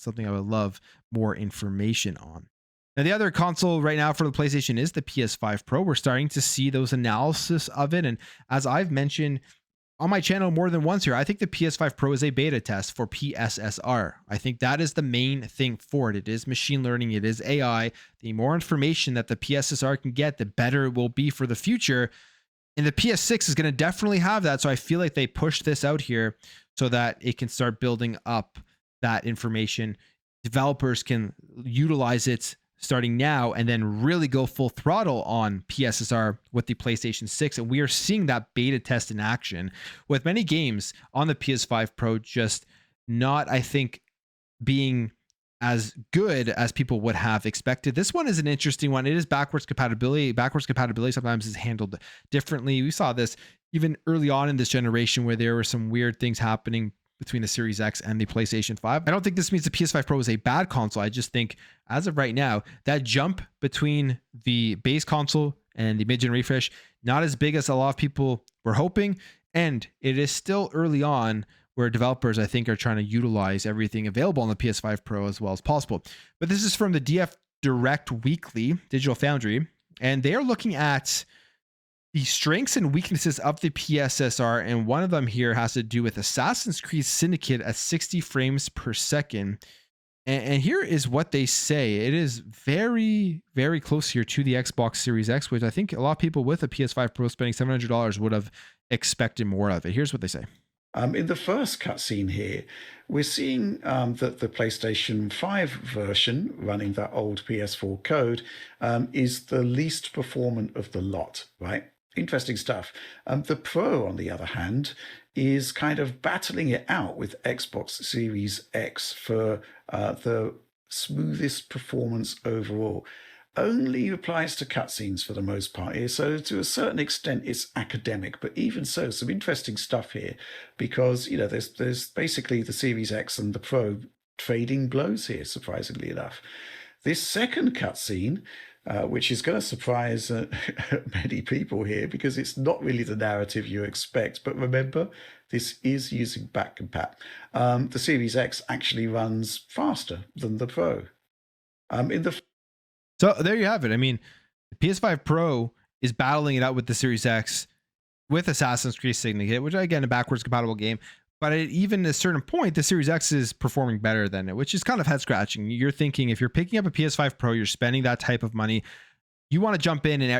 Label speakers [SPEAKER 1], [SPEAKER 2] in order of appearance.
[SPEAKER 1] something I would love more information on. Now, the other console right now for the PlayStation is the PS5 Pro. We're starting to see those analysis of it. And as I've mentioned on my channel more than once here, I think the PS5 Pro is a beta test for PSSR. I think that is the main thing for it. It is machine learning, it is AI. The more information that the PSSR can get, the better it will be for the future. And the PS6 is going to definitely have that. So I feel like they pushed this out here so that it can start building up that information. Developers can utilize it starting now and then really go full throttle on PSSR with the PlayStation 6. And we are seeing that beta test in action with many games on the PS5 Pro just not, I think, being as good as people would have expected. This one is an interesting one. It is backwards compatibility. Backwards compatibility sometimes is handled differently. We saw this even early on in this generation where there were some weird things happening between the Series X and the PlayStation 5. I don't think this means the PS5 Pro is a bad console. I just think as of right now, that jump between the base console and the mid-gen refresh, not as big as a lot of people were hoping. And it is still early on where developers, I think, are trying to utilize everything available on the PS5 Pro as well as possible. But this is from the DF Direct Weekly, Digital Foundry, and they are looking at the strengths and weaknesses of the PSSR, and one of them here has to do with Assassin's Creed Syndicate at 60 frames per second. And here is what they say. It is very, very close here to the Xbox Series X, which I think a lot of people with a PS5 Pro spending $700 would have expected more of it. Here's what they say.
[SPEAKER 2] In the first cutscene here, we're seeing that the PlayStation 5 version running that old PS4 code is the least performant of the lot, right? Interesting stuff. The Pro, on the other hand, is kind of battling it out with Xbox Series X for the smoothest performance overall. Only applies to cutscenes for the most part here. So to a certain extent, it's academic, but even so, some interesting stuff here because, you know, there's basically the Series X and the Pro trading blows here, surprisingly enough. This second cutscene, which is going to surprise many people here because it's not really the narrative you expect. But remember, this is using back compat. The Series X actually runs faster than the Pro.
[SPEAKER 1] So there you have it. I mean, the PS5 Pro is battling it out with the Series X with Assassin's Creed Syndicate, which again, a backwards compatible game. But at even a certain point, the Series X is performing better than it, which is kind of head scratching. You're thinking if you're picking up a PS5 Pro, you're spending that type of money, you want to jump in and